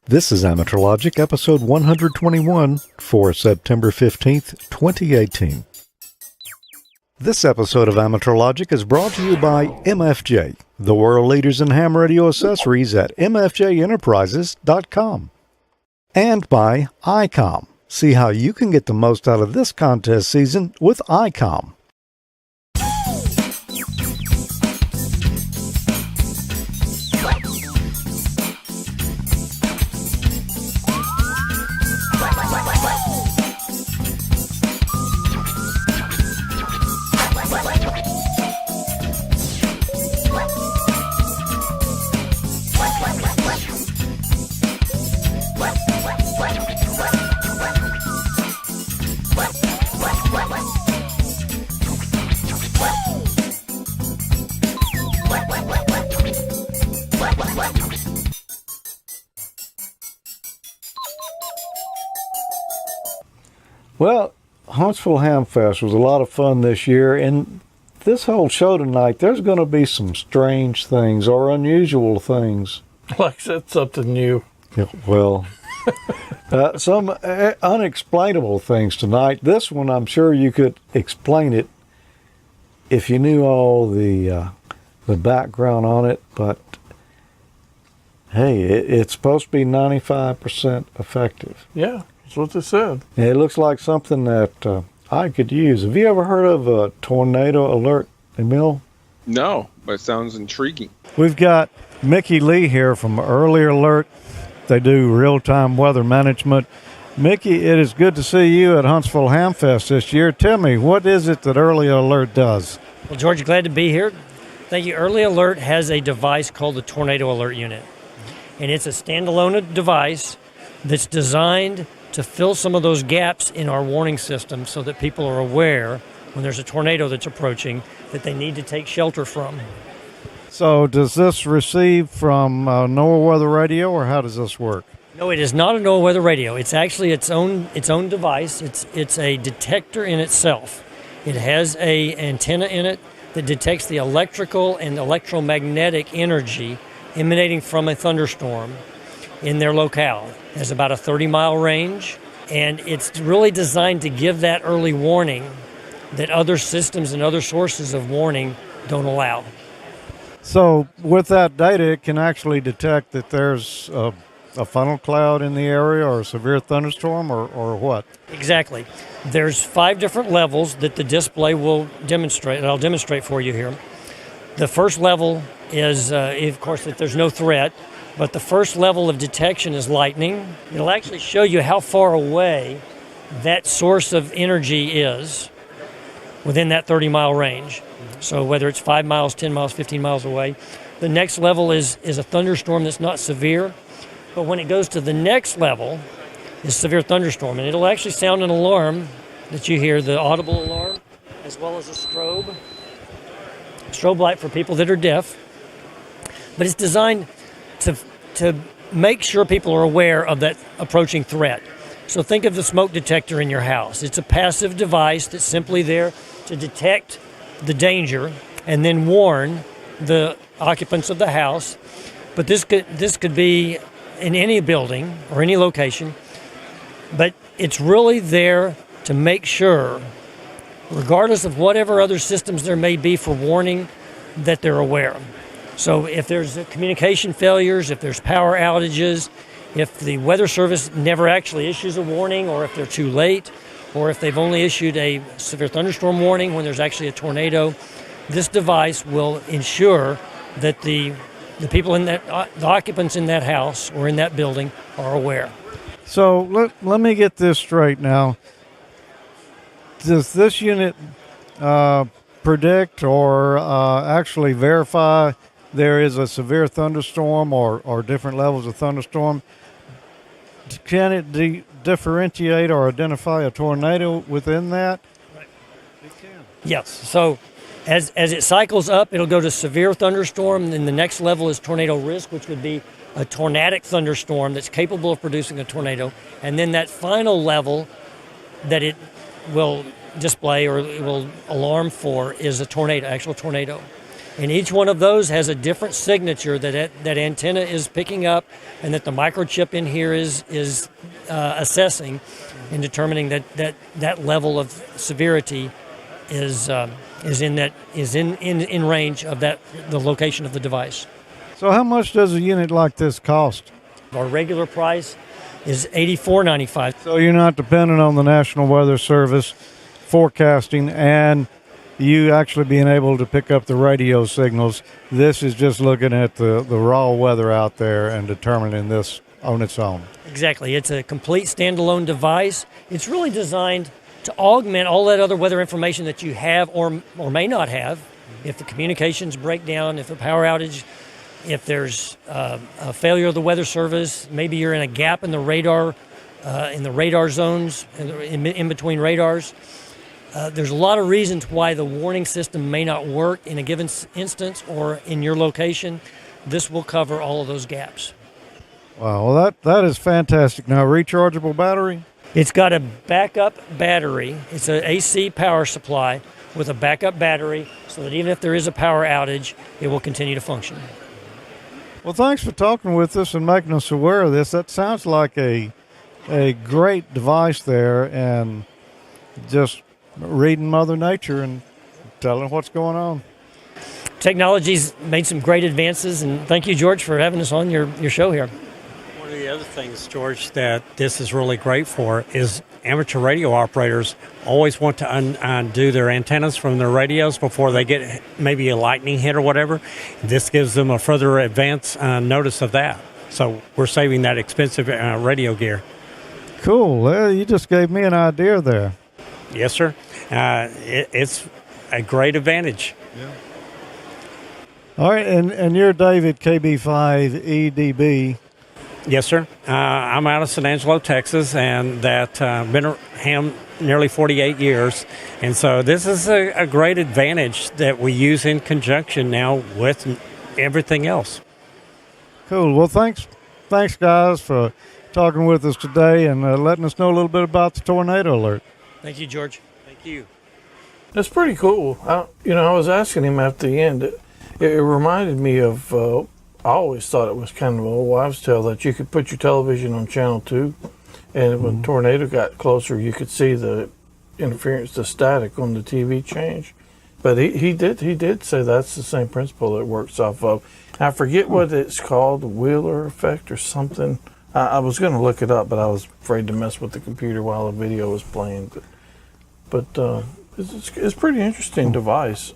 This is Amateur Logic, episode 121 for September 15th, 2018. This episode of Amateur Logic is brought to you by MFJ, the world leaders in ham radio accessories at mfjenterprises.com. And by ICOM. See how you can get the most out of this contest season with ICOM. Well, Huntsville Hamfest was a lot of fun this year, and this whole show tonight, there's going to be some strange things or unusual things. Like that's something new. Yeah, well, some unexplainable things tonight. This one, I'm sure you could explain it if you knew all the background on it, but hey, it's supposed to be 95% effective. Yeah. That's what they said. It looks like something that I could use. Have you ever heard of a tornado alert, Emil? No, but it sounds intriguing. We've got Mickey Lee here from Early Alert. They do real-time weather management. Mickey, it is good to see you at Huntsville Hamfest this year. Tell me, what is it that Early Alert does? Well, George, glad to be here. Thank you. Early Alert has a device called the Tornado Alert Unit, and it's a standalone device that's designed to fill some of those gaps in our warning system so that people are aware when there's a tornado that's approaching that they need to take shelter from. So does this receive from NOAA Weather Radio, or how does this work? No, it is not a NOAA Weather Radio. It's actually its own device. It's a detector in itself. It has a antenna in it that detects the electrical and electromagnetic energy emanating from a thunderstorm in their locale. It has about a 30-mile range, and it's really designed to give that early warning that other systems and other sources of warning don't allow. So with that data, it can actually detect that there's a funnel cloud in the area or a severe thunderstorm or what? Exactly. There's 5 different levels that the display will demonstrate, and I'll demonstrate for you here. The first level is, of course, that there's no threat. But the first level of detection is lightning. It'll actually show you how far away that source of energy is within that 30-mile range. So whether it's 5 miles, 10 miles, 15 miles away. The next level is a thunderstorm that's not severe. But when it goes to the next level is severe thunderstorm. And it'll actually sound an alarm that you hear, the audible alarm, as well as a strobe light for people that are deaf. But it's designed to make sure people are aware of that approaching threat. So think of the smoke detector in your house. It's a passive device that's simply there to detect the danger and then warn the occupants of the house. But this could be in any building or any location. But it's really there to make sure, regardless of whatever other systems there may be for warning, that they're aware. So if there's communication failures, if there's power outages, if the Weather Service never actually issues a warning, or if they're too late, or if they've only issued a severe thunderstorm warning when there's actually a tornado, this device will ensure that the people in that, the occupants in that house or in that building are aware. So let me get this straight now. Does this unit predict or actually verify there is a severe thunderstorm or different levels of thunderstorm? Can it differentiate or identify a tornado within that? Right. It can. Yes. So as it cycles up, it'll go to severe thunderstorm, and then the next level is tornado risk, which would be a tornadic thunderstorm that's capable of producing a tornado. And then that final level that it will display or it will alarm for is a tornado, actual tornado. And each one of those has a different signature that antenna is picking up, and that the microchip in here is assessing and determining that level of severity is in range of the location of the device. So how much does a unit like this cost? Our regular price is $84.95. So you're not dependent on the National Weather Service forecasting and you actually being able to pick up the radio signals. This is just looking at the raw weather out there and determining this on its own. Exactly. It's a complete standalone device. It's really designed to augment all that other weather information that you have or may not have. If the communications break down, if a power outage, if there's a failure of the weather service, maybe you're in a gap in the radar zones, in between radars. There's a lot of reasons why the warning system may not work in a given instance or in your location. This will cover all of those gaps. Wow, well that is fantastic. Now, rechargeable battery? It's got a backup battery. It's an AC power supply with a backup battery so that even if there is a power outage, it will continue to function. Well, thanks for talking with us and making us aware of this. That sounds like a great device there, and just reading Mother Nature and telling what's going on. Technology's made some great advances, and thank you, George, for having us on your show here. One of the other things, George, that this is really great for is amateur radio operators always want to undo their antennas from their radios before they get maybe a lightning hit or whatever. This gives them a further advance notice of that. So we're saving that expensive radio gear. Cool. Well, you just gave me an idea there. Yes, sir. It's a great advantage. Yeah. All right, and you're David, KB5EDB. Yes, sir. I'm out of San Angelo, Texas, and been at Ham nearly 48 years. And so this is a great advantage that we use in conjunction now with everything else. Cool. Well, thanks, guys, for talking with us today and letting us know a little bit about the tornado alert. Thank you, George. Thank you. That's pretty cool. I was asking him at the end. It reminded me of, I always thought it was kind of a wives' tale that you could put your television on channel 2, and when the tornado got closer, you could see the interference, the static on the TV change. But he did say that's the same principle it works off of. I forget what it's called, the Wheeler effect or something. I was going to look it up, but I was afraid to mess with the computer while the video was playing. But it's a pretty interesting device.